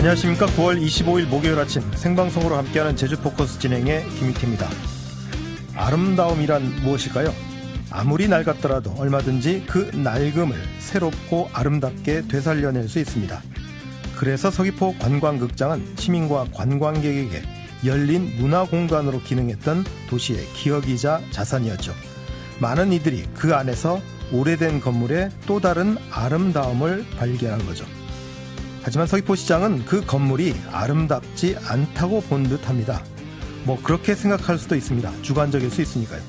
안녕하십니까. 9월 25일 목요일 아침 생방송으로 함께하는 제주포커스 진행의 김익희입니다. 아름다움이란 무엇일까요? 아무리 낡았더라도 얼마든지 그 낡음을 새롭고 아름답게 되살려낼 수 있습니다. 그래서 서귀포 관광극장은 시민과 관광객에게 열린 문화공간으로 기능했던 도시의 기억이자 자산이었죠. 많은 이들이 그 안에서 오래된 건물의 또 다른 아름다움을 발견한 거죠. 하지만 서귀포시장은 그 건물이 아름답지 않다고 본 듯합니다. 뭐 그렇게 생각할 수도 있습니다. 주관적일 수 있으니까요.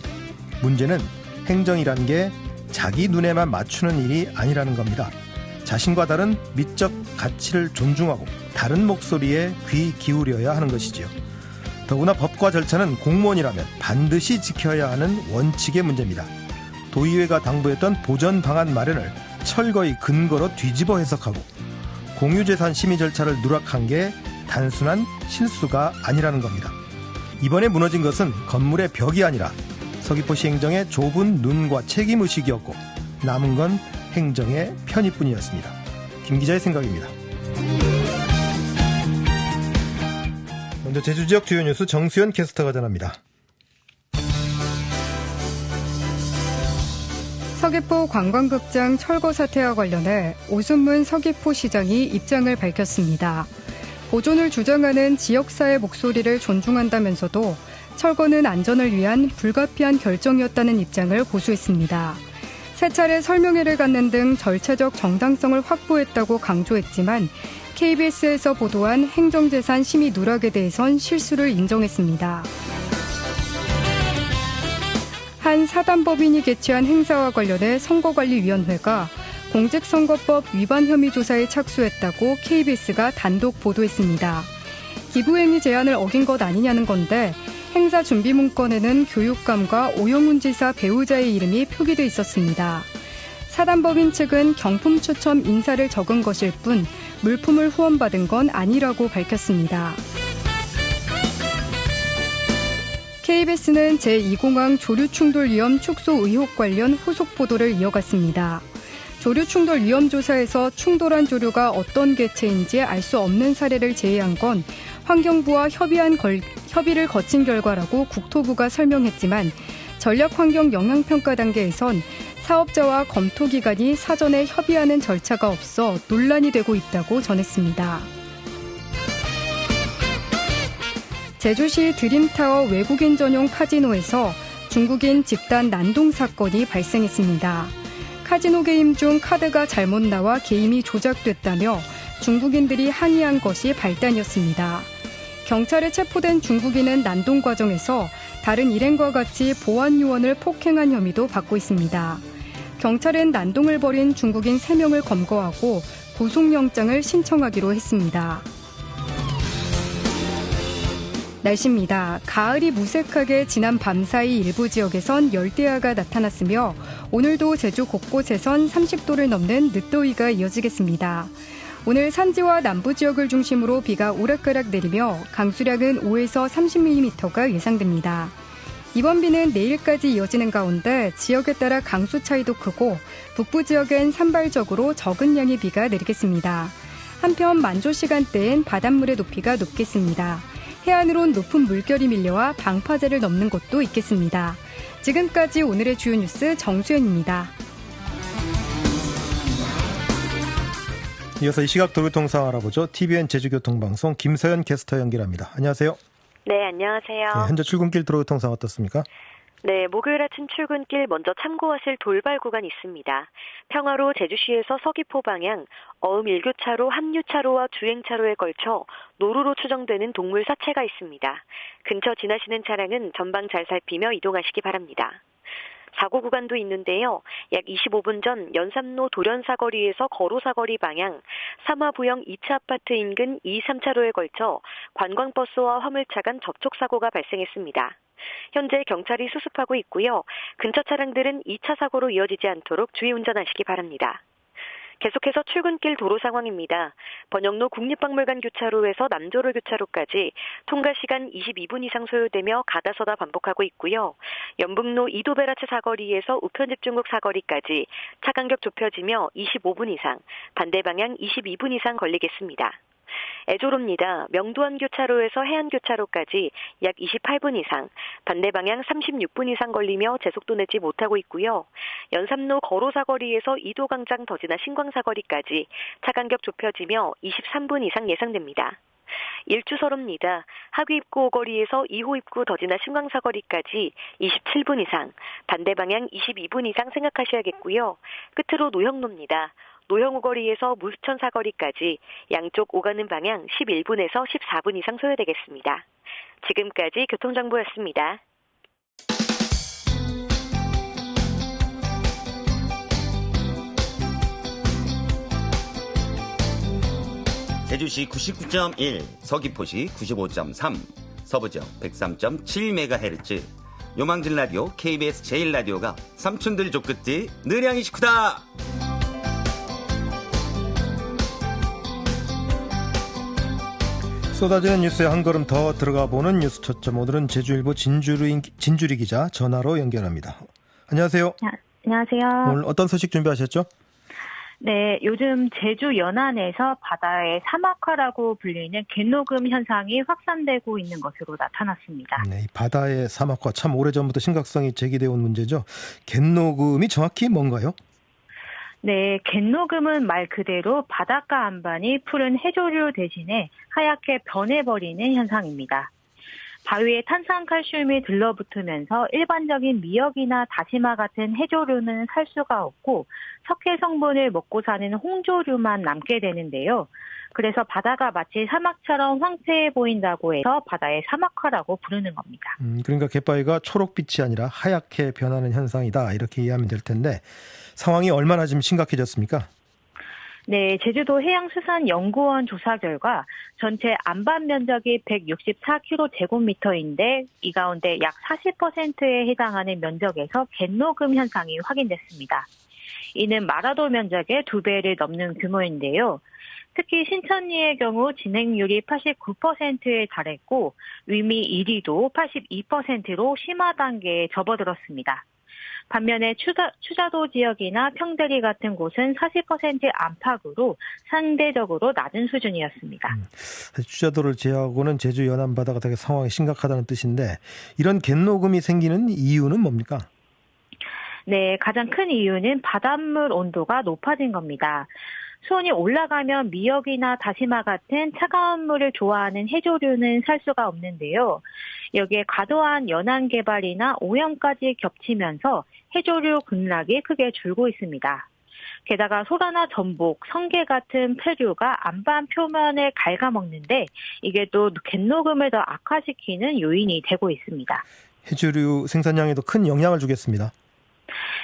문제는 행정이란 게 자기 눈에만 맞추는 일이 아니라는 겁니다. 자신과 다른 미적 가치를 존중하고 다른 목소리에 귀 기울여야 하는 것이지요. 더구나 법과 절차는 공무원이라면 반드시 지켜야 하는 원칙의 문제입니다. 도의회가 당부했던 보전 방안 마련을 철거의 근거로 뒤집어 해석하고 공유재산 심의 절차를 누락한 게 단순한 실수가 아니라는 겁니다. 이번에 무너진 것은 건물의 벽이 아니라 서귀포시 행정의 좁은 눈과 책임의식이었고 남은 건 행정의 편의뿐이었습니다. 김 기자의 생각입니다. 먼저 제주 지역 주요 뉴스 정수현 캐스터가 전합니다. 서귀포 관광극장 철거 사태와 관련해 오순문 서귀포시장이 입장을 밝혔습니다. 보존을 주장하는 지역사회 목소리를 존중한다면서도 철거는 안전을 위한 불가피한 결정이었다는 입장을 고수했습니다. 세 차례 설명회를 갖는 등 절차적 정당성을 확보했다고 강조했지만 KBS에서 보도한 행정재산 심의 누락에 대해선 실수를 인정했습니다. 한 사단법인이 개최한 행사와 관련해 선거관리위원회가 공직선거법 위반 혐의 조사에 착수했다고 KBS가 단독 보도했습니다. 기부행위 제한을 어긴 것 아니냐는 건데 행사 준비 문건에는 교육감과 오영훈 지사 배우자의 이름이 표기돼 있었습니다. 사단법인 측은 경품 추첨 인사를 적은 것일 뿐 물품을 후원받은 건 아니라고 밝혔습니다. KBS는 제2공항 조류충돌 위험 축소 의혹 관련 후속 보도를 이어갔습니다. 조류충돌 위험 조사에서 충돌한 조류가 어떤 객체인지 알 수 없는 사례를 제외한 건 환경부와 협의를 거친 결과라고 국토부가 설명했지만 전략환경 영향평가 단계에선 사업자와 검토기관이 사전에 협의하는 절차가 없어 논란이 되고 있다고 전했습니다. 제주시 드림타워 외국인 전용 카지노에서 중국인 집단 난동 사건이 발생했습니다. 카지노 게임 중 카드가 잘못 나와 게임이 조작됐다며 중국인들이 항의한 것이 발단이었습니다. 경찰에 체포된 중국인은 난동 과정에서 다른 일행과 같이 보안 요원을 폭행한 혐의도 받고 있습니다. 경찰은 난동을 벌인 중국인 3명을 검거하고 구속영장을 신청하기로 했습니다. 날씨입니다. 가을이 무색하게 지난 밤사이 일부 지역에선 열대야가 나타났으며 오늘도 제주 곳곳에선 30도를 넘는 늦더위가 이어지겠습니다. 오늘 산지와 남부 지역을 중심으로 비가 오락가락 내리며 강수량은 5에서 30mm가 예상됩니다. 이번 비는 내일까지 이어지는 가운데 지역에 따라 강수 차이도 크고 북부 지역엔 산발적으로 적은 양의 비가 내리겠습니다. 한편 만조 시간대엔 바닷물의 높이가 높겠습니다. 해안으론 높은 물결이 밀려와 방파제를 넘는 곳도 있겠습니다. 지금까지 오늘의 주요 뉴스 정수현입니다. 이어서 이 시각 도로교통 상황 알아보죠. TVN 제주교통방송 김서연 캐스터 연결합니다. 안녕하세요. 네, 안녕하세요. 네, 현재 출근길 도로교통 상황 어떻습니까? 네, 목요일 아침 출근길 먼저 참고하실 돌발 구간 있습니다. 평화로 제주시에서 서귀포 방향 어음 1교차로 합류차로와 주행차로에 걸쳐 노루로 추정되는 동물 사체가 있습니다. 근처 지나시는 차량은 전방 잘 살피며 이동하시기 바랍니다. 사고 구간도 있는데요. 약 25분 전 연삼로 도련사거리에서 거로사거리 방향 삼화부영 2차 아파트 인근 2, 3차로에 걸쳐 관광버스와 화물차 간 접촉사고가 발생했습니다. 현재 경찰이 수습하고 있고요. 근처 차량들은 2차 사고로 이어지지 않도록 주의 운전하시기 바랍니다. 계속해서 출근길 도로 상황입니다. 번영로 국립박물관 교차로에서 남조로 교차로까지 통과 시간 22분 이상 소요되며 가다서다 반복하고 있고요. 연북로 이도베라츠 사거리에서 우편집중국 사거리까지 차 간격 좁혀지며 25분 이상, 반대 방향 22분 이상 걸리겠습니다. 애조로입니다. 명도환교차로에서 해안교차로까지 약 28분 이상, 반대 방향 36분 이상 걸리며 제속도 내지 못하고 있고요. 연삼로 거로사거리에서 이도광장 더 지나 신광사거리까지 차 간격 좁혀지며 23분 이상 예상됩니다. 일주서로입니다. 하귀입구 오거리에서 2호 입구 더 지나 신광사거리까지 27분 이상, 반대 방향 22분 이상 생각하셔야겠고요. 끝으로 노형로입니다. 노형오거리에서 무수천 사거리까지 양쪽 오가는 방향 11분에서 14분 이상 소요되겠습니다. 지금까지 교통정보였습니다. 제주시 99.1, 서귀포시 95.3, 서부지역 103.7MHz, 요망진 라디오 KBS 제1라디오가 삼촌들 족끝이 느량이 식후다! 쏟아지는 뉴스에 한 걸음 더 들어가 보는 뉴스 초점. 오늘은 제주일보 진주리 기자 전화로 연결합니다. 안녕하세요. 안녕하세요. 오늘 어떤 소식 준비하셨죠? 네, 요즘 제주 연안에서 바다의 사막화라고 불리는 갯녹음 현상이 확산되고 있는 것으로 나타났습니다. 네, 이 바다의 사막화 참 오래전부터 심각성이 제기되어 온 문제죠. 갯녹음이 정확히 뭔가요? 네, 갯녹음은 말 그대로 바닷가 안반이 푸른 해조류 대신에 하얗게 변해버리는 현상입니다. 바위에 탄산칼슘이 들러붙으면서 일반적인 미역이나 다시마 같은 해조류는 살 수가 없고 석회 성분을 먹고 사는 홍조류만 남게 되는데요. 그래서 바다가 마치 사막처럼 황폐해 보인다고 해서 바다의 사막화라고 부르는 겁니다. 그러니까 갯바위가 초록빛이 아니라 하얗게 변하는 현상이다, 이렇게 이해하면 될 텐데 상황이 얼마나 지금 심각해졌습니까? 네, 제주도 해양수산연구원 조사 결과 전체 안반 면적이 164km제곱미터인데 이 가운데 약 40%에 해당하는 면적에서 갯녹음 현상이 확인됐습니다. 이는 마라도 면적의 2배를 넘는 규모인데요. 특히 신천리의 경우 진행률이 89%에 달했고 위미 1위도 82%로 심화 단계에 접어들었습니다. 반면에 추자도 지역이나 평대리 같은 곳은 40% 안팎으로 상대적으로 낮은 수준이었습니다. 추자도를 제외하고는 제주 연안 바다가 되게 상황이 심각하다는 뜻인데 이런 갯녹음이 생기는 이유는 뭡니까? 네, 가장 큰 이유는 바닷물 온도가 높아진 겁니다. 수온이 올라가면 미역이나 다시마 같은 차가운 물을 좋아하는 해조류는 살 수가 없는데요. 여기에 과도한 연안 개발이나 오염까지 겹치면서 해조류 군락이 크게 줄고 있습니다. 게다가 소라나 전복, 성게 같은 폐류가 안반 표면을 갉아먹는데 이게 또 갯녹음을 더 악화시키는 요인이 되고 있습니다. 해조류 생산량에도 큰 영향을 주겠습니다.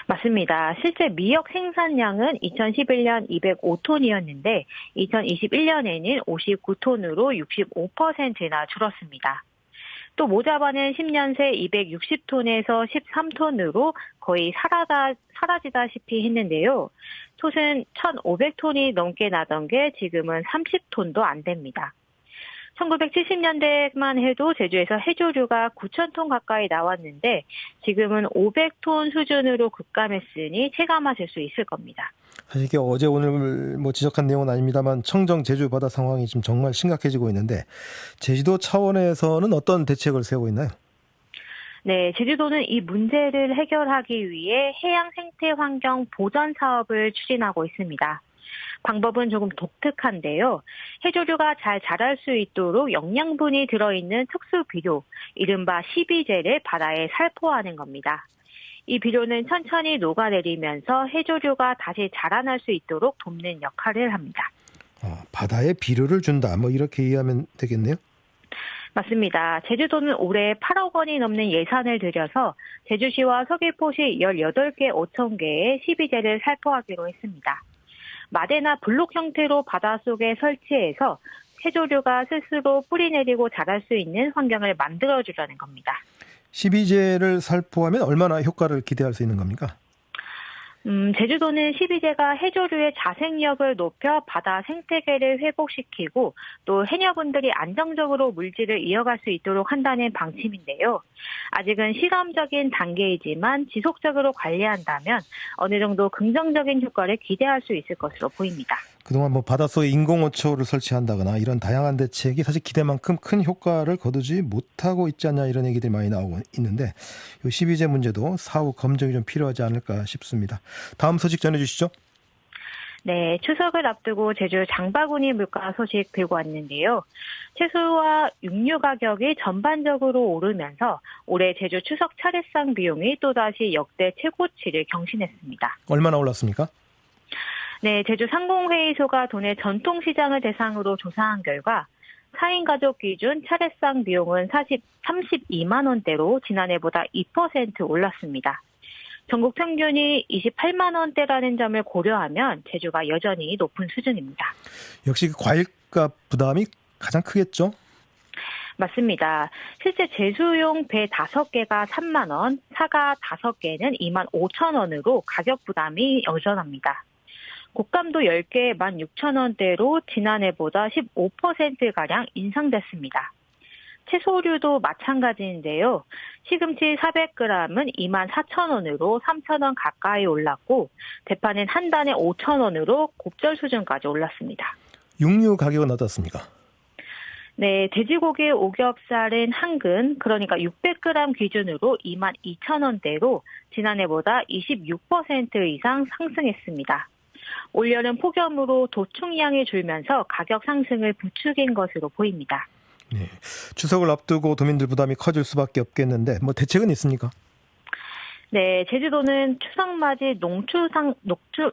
맞습니다. 실제 미역 생산량은 2011년 205톤이었는데 2021년에는 59톤으로 65%나 줄었습니다. 또 모자반은 10년 새 260톤에서 13톤으로 거의 사라지다시피 했는데요. 톳은 1,500톤이 넘게 나던 게 지금은 30톤도 안 됩니다. 1970년대만 해도 제주에서 해조류가 9,000톤 가까이 나왔는데 지금은 500톤 수준으로 급감했으니 체감하실 수 있을 겁니다. 사실 이게 어제 오늘 지적한 내용은 아닙니다만 청정 제주 바다 상황이 지금 정말 심각해지고 있는데 제주도 차원에서는 어떤 대책을 세우고 있나요? 네, 제주도는 이 문제를 해결하기 위해 해양 생태 환경 보전 사업을 추진하고 있습니다. 방법은 조금 독특한데요. 해조류가 잘 자랄 수 있도록 영양분이 들어있는 특수 비료, 이른바 시비제를 바다에 살포하는 겁니다. 이 비료는 천천히 녹아내리면서 해조류가 다시 자라날 수 있도록 돕는 역할을 합니다. 바다에 비료를 준다, 이렇게 이해하면 되겠네요? 맞습니다. 제주도는 올해 8억 원이 넘는 예산을 들여서 제주시와 서귀포시 18개 5,000개의 시비제를 살포하기로 했습니다. 마대나 블록 형태로 바닷속에 설치해서 해조류가 스스로 뿌리내리고 자랄 수 있는 환경을 만들어주려는 겁니다. 시비제를 살포하면 얼마나 효과를 기대할 수 있는 겁니까? 제주도는 시비제가 해조류의 자생력을 높여 바다 생태계를 회복시키고 또 해녀분들이 안정적으로 물질을 이어갈 수 있도록 한다는 방침인데요. 아직은 실험적인 단계이지만 지속적으로 관리한다면 어느 정도 긍정적인 효과를 기대할 수 있을 것으로 보입니다. 그동안 뭐 바닷속에 인공어초를 설치한다거나 이런 다양한 대책이 사실 기대만큼 큰 효과를 거두지 못하고 있지 않냐 이런 얘기들이 많이 나오고 있는데 이 12제 문제도 사후 검증이 좀 필요하지 않을까 싶습니다. 다음 소식 전해주시죠. 네, 추석을 앞두고 제주 장바구니 물가 소식 들고 왔는데요. 채소와 육류 가격이 전반적으로 오르면서 올해 제주 추석 차례상 비용이 또다시 역대 최고치를 경신했습니다. 얼마나 올랐습니까? 네, 제주 상공회의소가 도내 전통시장을 대상으로 조사한 결과 4인 가족 기준 차례상 비용은 32만 원대로 지난해보다 2% 올랐습니다. 전국 평균이 28만 원대라는 점을 고려하면 제주가 여전히 높은 수준입니다. 역시 그 과일값 부담이 가장 크겠죠? 맞습니다. 실제 제수용 배 5개가 3만 원, 사과 5개는 2만 5천 원으로 가격 부담이 여전합니다. 곶감도 10개에 16,000원대로 지난해보다 15%가량 인상됐습니다. 채소류도 마찬가지인데요. 시금치 400g은 24,000원으로 3,000원 가까이 올랐고 대파는 한 단에 5,000원으로 곱절 수준까지 올랐습니다. 육류 가격은 어떻습니까? 네, 돼지고기 오겹살은 한근 그러니까 600g 기준으로 22,000원대로 지난해보다 26% 이상 상승했습니다. 올여름 폭염으로 도축량이 줄면서 가격 상승을 부추긴 것으로 보입니다. 네, 추석을 앞두고 도민들 부담이 커질 수밖에 없겠는데 뭐 대책은 있습니까? 네, 제주도는 추석맞이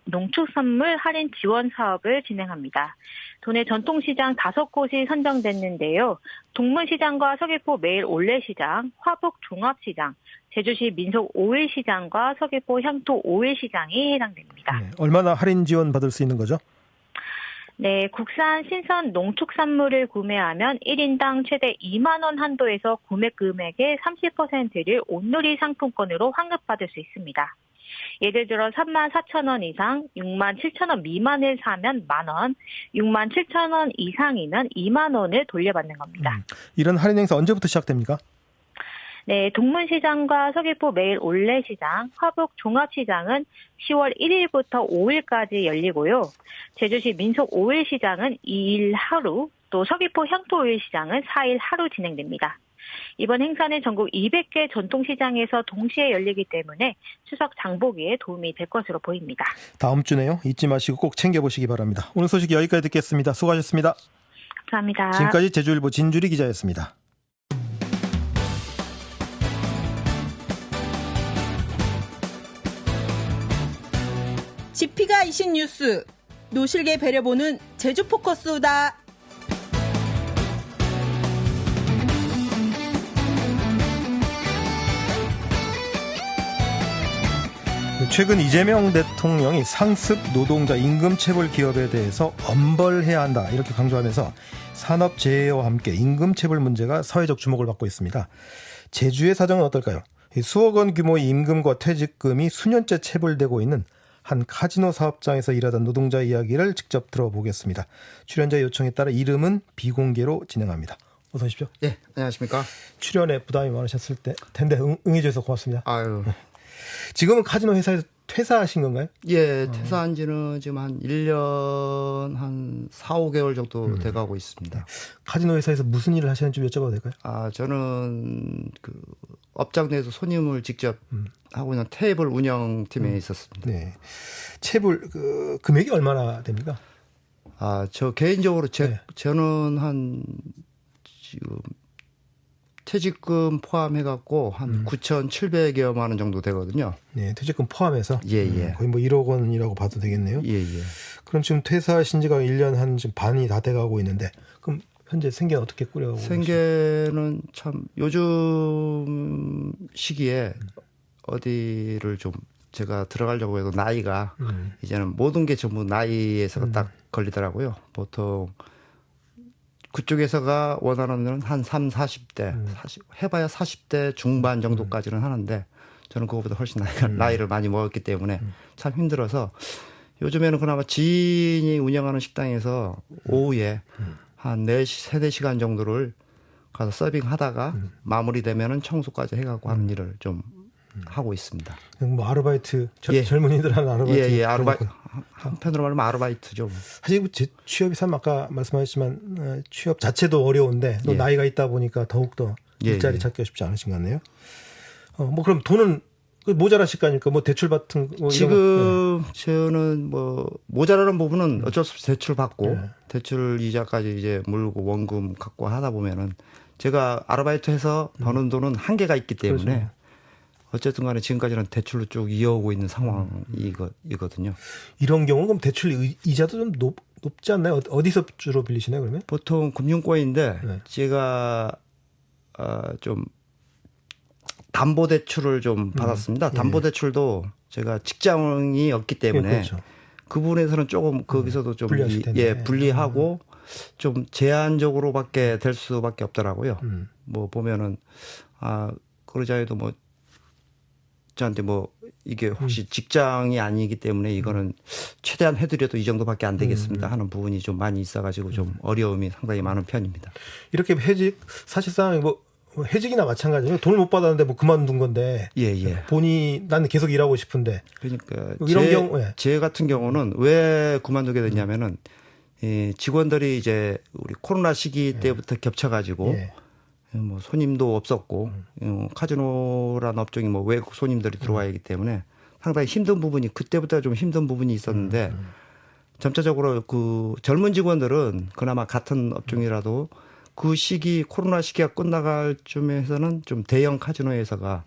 농축산물 할인 지원 사업을 진행합니다. 도내 전통시장 5곳이 선정됐는데요. 동문시장과 서귀포 매일 올레시장, 화북 종합시장, 제주시 민속 5일시장과 서귀포 향토 5일시장이 해당됩니다. 네, 얼마나 할인 지원 받을 수 있는 거죠? 네, 국산 신선 농축산물을 구매하면 1인당 최대 2만 원 한도에서 구매 금액의 30%를 온누리 상품권으로 환급받을 수 있습니다. 예를 들어 3만 4천 원 이상, 6만 7천 원 미만을 사면 만 원, 6만 7천 원 이상이면 2만 원을 돌려받는 겁니다. 이런 할인 행사 언제부터 시작됩니까? 네, 동문시장과 서귀포 매일 올레시장, 화북 종합시장은 10월 1일부터 5일까지 열리고요. 제주시 민속 5일시장은 2일 하루, 또 서귀포 향토 5일시장은 4일 하루 진행됩니다. 이번 행사는 전국 200개 전통시장에서 동시에 열리기 때문에 추석 장보기에 도움이 될 것으로 보입니다. 다음 주네요. 잊지 마시고 꼭 챙겨보시기 바랍니다. 오늘 소식 여기까지 듣겠습니다. 수고하셨습니다. 감사합니다. 지금까지 제주일보 진주리 기자였습니다. 지피가 이신 뉴스, 노실계 배려보는 제주 포커스다. 최근 이재명 대통령이 상습 노동자 임금 체불 기업에 대해서 엄벌해야 한다 이렇게 강조하면서 산업재해와 함께 임금 체불 문제가 사회적 주목을 받고 있습니다. 제주의 사정은 어떨까요? 수억 원 규모의 임금과 퇴직금이 수년째 체불되고 있는 한 카지노 사업장에서 일하던 노동자 이야기를 직접 들어보겠습니다. 출연자 요청에 따라 이름은 비공개로 진행합니다. 어서 오십시오. 네, 안녕하십니까. 출연에 부담이 많으셨을 텐데 응해주셔서 고맙습니다. 아유. 지금은 카지노 회사에서 퇴사하신 건가요? 예, 퇴사한 지는 지금 한 1년 한 4, 5개월 정도 돼가고 있습니다. 카지노 회사에서 무슨 일을 하시는지 여쭤봐도 될까요? 저는 그 업장 내에서 손님을 직접 하고 있는 테이블 운영팀에 있었습니다. 네. 체불 금액이 얼마나 됩니까? 저 개인적으로 저는 한 지금 퇴직금 포함해갖고 한 9,700여만 원 정도 되거든요. 네, 퇴직금 포함해서 예. 거의 뭐 1억 원이라고 봐도 되겠네요. 예. 그럼 지금 퇴사하신 지가 1년 한 지금 반이 다 돼가고 있는데 그럼 현재 생계는 어떻게 꾸려가고 계십니까? 생계는 참 요즘 시기에 어디를 좀 제가 들어가려고 해도 나이가 이제는 모든 게 전부 나이에서 딱 걸리더라고요. 보통 그쪽에서가 원하는 한 3, 40대, 해봐야 40대 중반 정도까지는 하는데 저는 그거보다 훨씬 나이를 많이 먹었기 때문에 참 힘들어서 요즘에는 그나마 지인이 운영하는 식당에서 오후에 한 3-4시간 정도를 가서 서빙하다가 마무리되면은 청소까지 해갖고 하는 일을 좀 하고 있습니다. 뭐 아르바이트 예. 젊은이들 하는 아르바이트. 예, 아르바이트. 한편으로 말하면 아르바이트죠. 사실 취업이 참 아까 말씀하셨지만 취업 자체도 어려운데 또 예. 나이가 있다 보니까 더욱더 예, 일자리 예. 찾기가 쉽지 않으신 것 같네요. 뭐 그럼 돈은 모자라실 거 아닙니까? 뭐 대출 같은 거 이런 지금 저는 뭐 모자라는 부분은 어쩔 수 없이 대출 받고 네. 대출 이자까지 이제 물고 원금 갖고 하다 보면은 제가 아르바이트해서 버는 돈은 한계가 있기 때문에 그렇죠. 어쨌든 간에 지금까지는 대출로 쭉 이어오고 있는 상황이거든요. 이런 경우는 그럼 대출 이자도 좀 높지 않나요? 어디서 주로 빌리시나요, 그러면? 보통 금융권인데 네. 제가 좀 담보대출을 좀 받았습니다. 담보대출도 제가 직장이 없기 때문에 그렇죠. 그 부분에서는 조금 거기서도 좀 불리하실 텐데. 불리하고 좀 제한적으로밖에 될 수밖에 없더라고요. 뭐 보면은 그러자 해도 뭐 저한테 뭐 이게 혹시 직장이 아니기 때문에 이거는 최대한 해드려도 이 정도밖에 안 되겠습니다 하는 부분이 좀 많이 있어가지고 좀 어려움이 상당히 많은 편입니다. 이렇게 해직 사실상 뭐 해직이나 마찬가지예요. 돈을 못 받았는데 뭐 그만둔 건데. 예. 본인이 나는 계속 일하고 싶은데. 그러니까 이런 경우 제 같은 경우는 왜 그만두게 됐냐면은 직원들이 이제 우리 코로나 시기 때부터 겹쳐가지고 뭐 손님도 없었고 카지노라는 업종이 뭐 외국 손님들이 들어와야 하기 때문에 상당히 힘든 부분이 그때부터 좀 힘든 부분이 있었는데 점차적으로 그 젊은 직원들은 그나마 같은 업종이라도 그 시기 코로나 시기가 끝나갈 쯤에서는 좀 대형 카지노에서가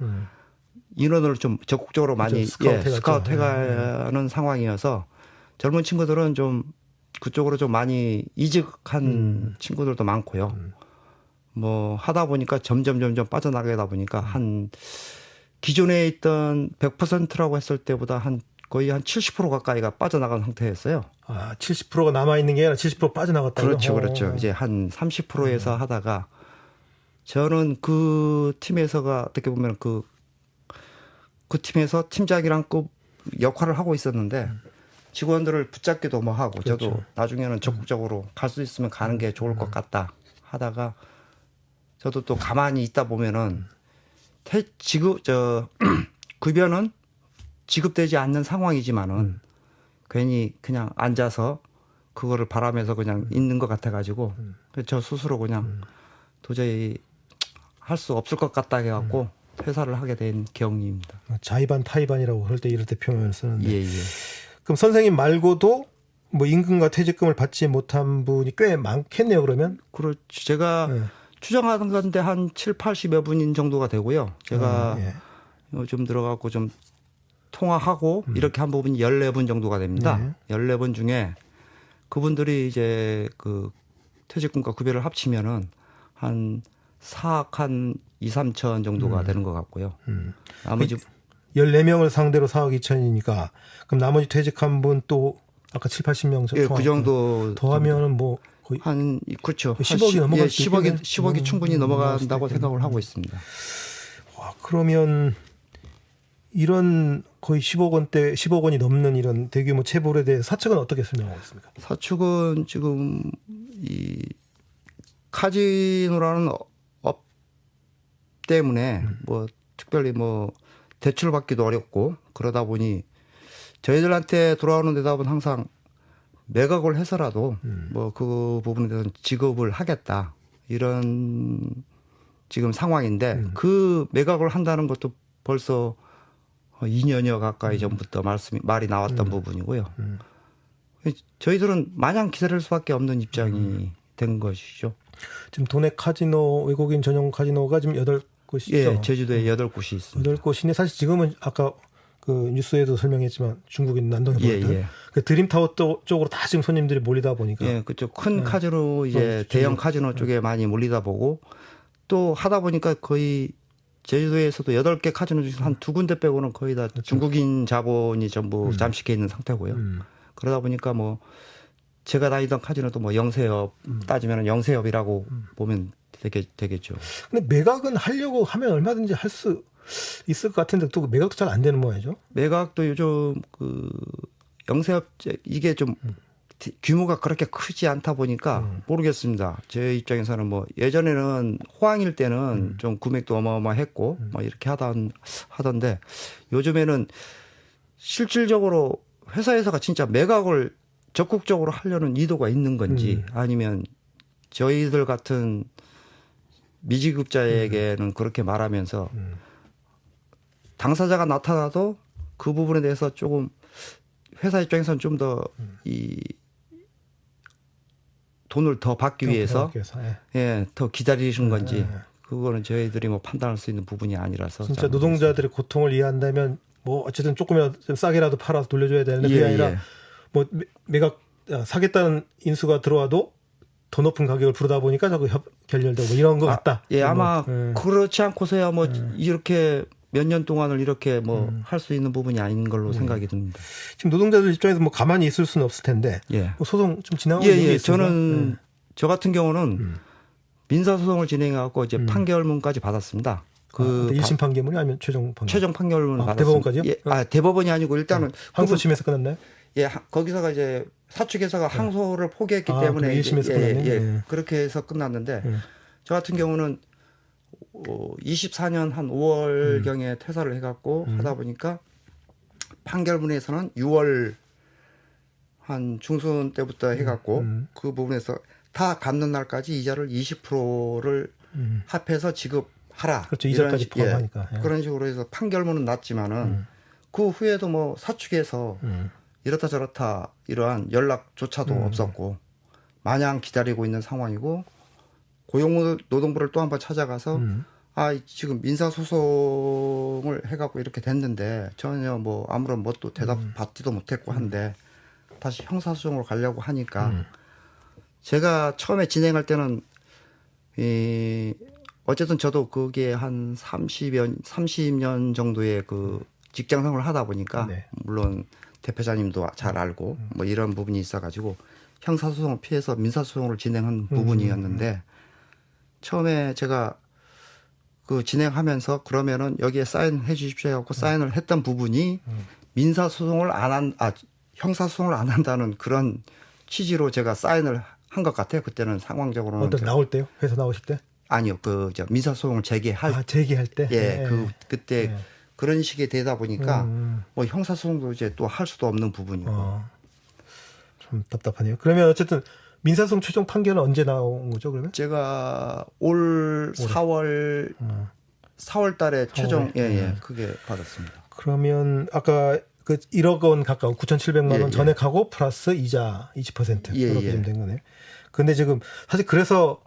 인원을 좀 적극적으로 많이 스카우트 해가는 상황이어서 젊은 친구들은 좀 그쪽으로 좀 많이 이직한 친구들도 많고요. 뭐 하다 보니까 점점 빠져나가다 보니까 한 기존에 있던 100%라고 했을 때보다 거의 한 70% 가까이가 빠져나간 상태였어요. 70%가 남아있는 게 아니라 70% 빠져나갔다고요? 그렇죠. 이제 한 30%에서 하다가 저는 그 팀에서가 어떻게 보면 그 팀에서 팀장이랑 그 역할을 하고 있었는데 직원들을 붙잡기도 뭐 하고 그렇죠. 저도 나중에는 적극적으로 갈 수 있으면 가는 게 좋을 것 같다 하다가 저도 또 가만히 있다 보면은 급여는 지급되지 않는 상황이지만은 괜히 그냥 앉아서 그거를 바라면서 그냥 있는 것 같아가지고 저 스스로 그냥 도저히 할 수 없을 것 같다 해갖고 퇴사를 하게 된 경위입니다. 자의반 타의반이라고 이럴 때 표현을 쓰는데. 예. 그럼 선생님 말고도 뭐 임금과 퇴직금을 받지 못한 분이 꽤 많겠네요, 그러면? 그렇죠. 제가 추정하는 건데 한 7, 80여 분인 정도가 되고요. 제가 요즘 들어가고 좀 통화하고 이렇게 한 부분이 14분 정도가 됩니다. 14분 중에 그분들이 이제 그 퇴직금과 급여를 합치면은 한 4억 한 2, 3천 정도가 되는 것 같고요. 나머지 14명을 상대로 4억 2천이니까 그럼 나머지 퇴직한 분 또 아까 7, 80명 예, 그 정도 더하면은 뭐 거의 그렇죠. 10억이 넘어갈 수 10억이 충분히 넘어간다고 생각을 하고 있습니다. 와, 그러면 이런 거의 10억 원이 넘는 이런 대규모 체불에 대해 사측은 어떻게 설명하고 있습니까? 사측은 지금 이 카지노라는 업 때문에 뭐 특별히 뭐 대출 받기도 어렵고 그러다 보니 저희들한테 돌아오는 대답은 항상 매각을 해서라도 뭐 그 부분에 대해서 지급을 하겠다 이런 지금 상황인데 그 매각을 한다는 것도 벌써 2년여 가까이 전부터 말이 나왔던 부분이고요. 저희들은 마냥 기다릴 수밖에 없는 입장이 된 것이죠. 지금 도내 카지노, 외국인 전용 카지노가 지금 8곳이죠? 예, 제주도에 8곳이 있습니다. 8곳인데 사실 지금은 아까 그 뉴스에도 설명했지만 중국인 난동에 보였던 그 드림타워 쪽으로 다 지금 손님들이 몰리다 보니까. 예, 그쪽 큰 카지노 이제 대형 카지노 쪽에 많이 몰리다 보고 또 하다 보니까 거의 제주도에서도 8개 카지노 중에서 한 2군데 빼고는 거의 다 중국인 자본이 전부 잠식해 있는 상태고요. 그러다 보니까 뭐 제가 다니던 카지노도 뭐 영세업 따지면 영세업이라고 보면 되겠죠. 근데 매각은 하려고 하면 얼마든지 할 수 있을 것 같은데 또 매각도 잘 안 되는 모양이죠. 매각도 요즘 그 영세업 이게 좀 규모가 그렇게 크지 않다 보니까 모르겠습니다. 제 입장에서는 뭐 예전에는 호황일 때는 좀 금액도 어마어마했고 뭐 이렇게 하던데 요즘에는 실질적으로 회사에서가 진짜 매각을 적극적으로 하려는 의도가 있는 건지 아니면 저희들 같은 미지급자에게는 그렇게 말하면서 당사자가 나타나도 그 부분에 대해서 조금 회사 입장에서는 좀 더 이 돈을 더 받기 위해서 예, 더 기다리신 건지 그거는 저희들이 뭐 판단할 수 있는 부분이 아니라서 진짜 노동자들의 고통을 이해한다면 뭐 어쨌든 조금이라도 좀 싸게라도 팔아서 돌려줘야 되는데 그게 아니라 뭐 매각 사겠다는 인수가 들어와도 더 높은 가격을 부르다 보니까 자꾸 결렬되고 뭐 이런 것 같다. 예, 아마 그렇지 않고서야 뭐 이렇게 몇 년 동안을 이렇게 뭐 할 수 있는 부분이 아닌 걸로 생각이 듭니다. 지금 노동자들 입장에서 뭐 가만히 있을 수는 없을 텐데 뭐 소송 좀 진행하고 있는 게 있습니까? 저는 저 같은 경우는 민사 소송을 진행하고 이제 판결문까지 받았습니다. 그 1심 판결문이 아니면 최종 판결문? 최종 판결문을 받았습니다. 대법원까지요? 예, 대법원이 아니고 일단은 항소심에서 끝났나요? 예, 거기서가 이제 사측에서가 항소를 포기했기 때문에 1심에서 끝났네. 그렇게 해서 끝났는데 저 같은 경우는 24년 한 5월경에 퇴사를 해갖고 하다 보니까 판결문에서는 6월 한 중순 때부터 해갖고 그 부분에서 다 갚는 날까지 이자를 20%를 합해서 지급하라. 그렇죠. 이자까지 포함하니까. 그런 식으로 해서 판결문은 났지만은 그 후에도 뭐 사측에서 이렇다 저렇다 이러한 연락조차도 없었고 마냥 기다리고 있는 상황이고 고용노동부를 또 한 번 찾아가서 지금 민사소송을 해갖고 이렇게 됐는데 전혀 뭐 아무런 뭣도 대답 받지도 못했고 한데 다시 형사소송으로 가려고 하니까 제가 처음에 진행할 때는 어쨌든 저도 그게 한 30년 정도의 그 직장 생활을 하다 보니까 물론 대표자님도 잘 알고 뭐 이런 부분이 있어가지고 형사소송을 피해서 민사소송을 진행한 부분이었는데 처음에 제가 그 진행하면서 그러면은 여기에 사인해 주십시오 해갖고 사인을 했던 부분이 민사소송을 형사소송을 안 한다는 그런 취지로 제가 사인을 한 것 같아요. 그때는 상황적으로는. 어떤 나올 때요? 회사 나오실 때? 아니요. 민사소송을 제기할 때? 예. 그때 그런 식이 되다 보니까 뭐 형사소송도 이제 또 할 수도 없는 부분이고. 좀 답답하네요. 그러면 어쨌든 민사소송 최종 판결은 언제 나온 거죠, 그러면? 제가 올 4월 달에 최종, 그게 받았습니다. 그러면 아까 그 1억 원 가까운 9,700만 원 전액하고 플러스 이자 20% 그렇게 좀 된 거네요. 근데 지금 사실 그래서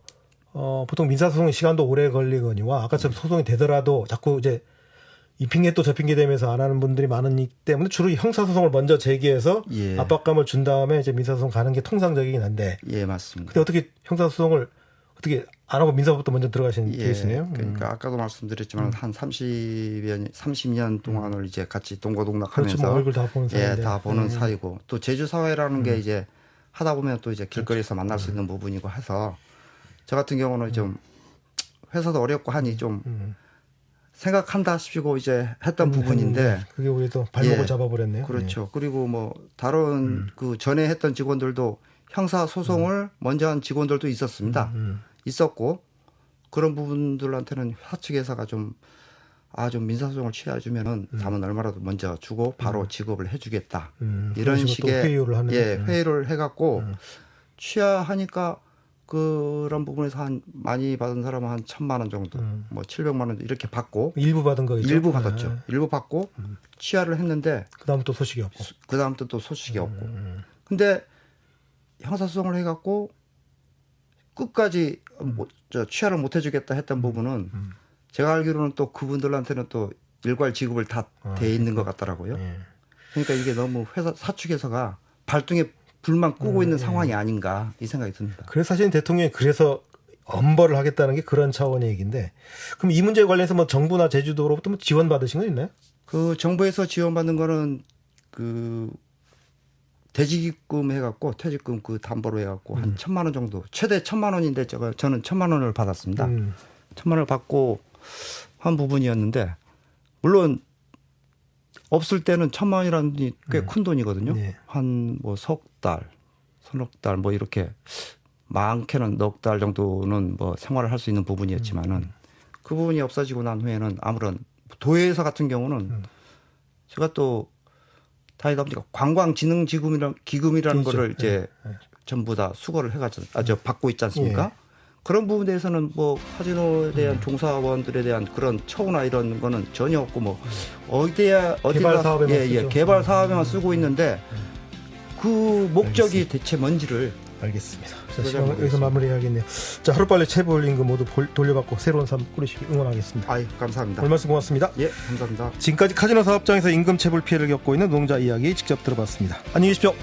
보통 민사소송 시간도 오래 걸리거니와 아까처럼 소송이 되더라도 자꾸 이제 이 핑계 또 저 핑계 대면서 안 하는 분들이 많으기 때문에 주로 형사소송을 먼저 제기해서 압박감을 준 다음에 이제 민사소송 가는 게 통상적이긴 한데. 예, 맞습니다. 근데 어떻게 형사소송을 어떻게 안 하고 민사부터 먼저 들어가신 케이스네요? 그러니까 아까도 말씀드렸지만 한 30년 동안을 이제 같이 동고동락하면서 그렇죠. 뭐 얼굴 다 보는 사이인데. 다 보는 사이고 또 제주 사회라는 게 이제 하다 보면 또 이제 길거리에서 만날 수 있는 부분이고 해서 저 같은 경우는 좀 회사도 어렵고 하니 좀 생각한다 싶고 이제 했던 부분인데 그게 우리도 발목을 잡아버렸네요. 그렇죠. 그리고 뭐 다른 그 전에 했던 직원들도 형사 소송을 먼저 한 직원들도 있었습니다. 있었고 그런 부분들한테는 사측에서가 좀 민사소송을 취해주면은 담은 얼마라도 먼저 주고 바로 지급을 해주겠다. 이런 식의 회의를 하는 회의를 해갖고 취하하니까 그런 부분에서 한 많이 받은 사람은 한 1,000만 원 정도, 뭐 700만 원 이렇게 받고 일부 받은 거죠. 일부 받았죠. 일부 받고 취하를 했는데 그다음 또 소식이 없고. 그다음 또 소식이 없고. 근데 형사소송을 해갖고 끝까지 취하를 못 해주겠다 했던 부분은 제가 알기로는 또 그분들한테는 또 일괄 지급을 다 돼 있는 것 같더라고요. 그러니까 이게 너무 회사 사측에서가 발등에 불만 끄고 있는 상황이 아닌가 이 생각이 듭니다. 그래서 사실 대통령이 그래서 엄벌을 하겠다는 게 그런 차원의 얘기인데 그럼 이 문제에 관련해서 뭐 정부나 제주도로부터 뭐 지원 받으신 거 있나요? 그 정부에서 지원받는 거는 그 대지기금 해갖고 퇴직금 그 담보로 해갖고 한 1,000만 원 정도 최대 1,000만 원인데 저는 1,000만 원을 받았습니다. 1,000만 원을 받고 한 부분이었는데 물론 없을 때는 1,000만 원이라는 게 꽤 큰 돈이거든요. 한 뭐 석 달, 서너 달 뭐 이렇게 많게는 넉 달 정도는 뭐 생활을 할 수 있는 부분이었지만은 그 부분이 없어지고 난 후에는 아무런 도에서 같은 경우는 제가 또 다니다 보니까 관광진흥기금이라는 거를 이제 전부 다 수거를 해가지고 받고 있지 않습니까? 그런 부분에 대해서는 뭐 카지노에 대한 종사원들에 대한 그런 처우나 이런 거는 전혀 없고 뭐 어디가 개발 사업에만 쓰죠. 개발 사업에만 쓰고 있는데 그 목적이 대체 뭔지를 알겠습니다. 자, 시간 여기서 마무리해야겠네요. 자, 하루빨리 체불임금 모두 돌려받고 새로운 삶 꾸리시기 응원하겠습니다. 아유, 감사합니다. 오늘 말씀 고맙습니다. 예, 감사합니다. 지금까지 카지노 사업장에서 임금 체불 피해를 겪고 있는 노동자 이야기 직접 들어봤습니다. 안녕히 계십시오.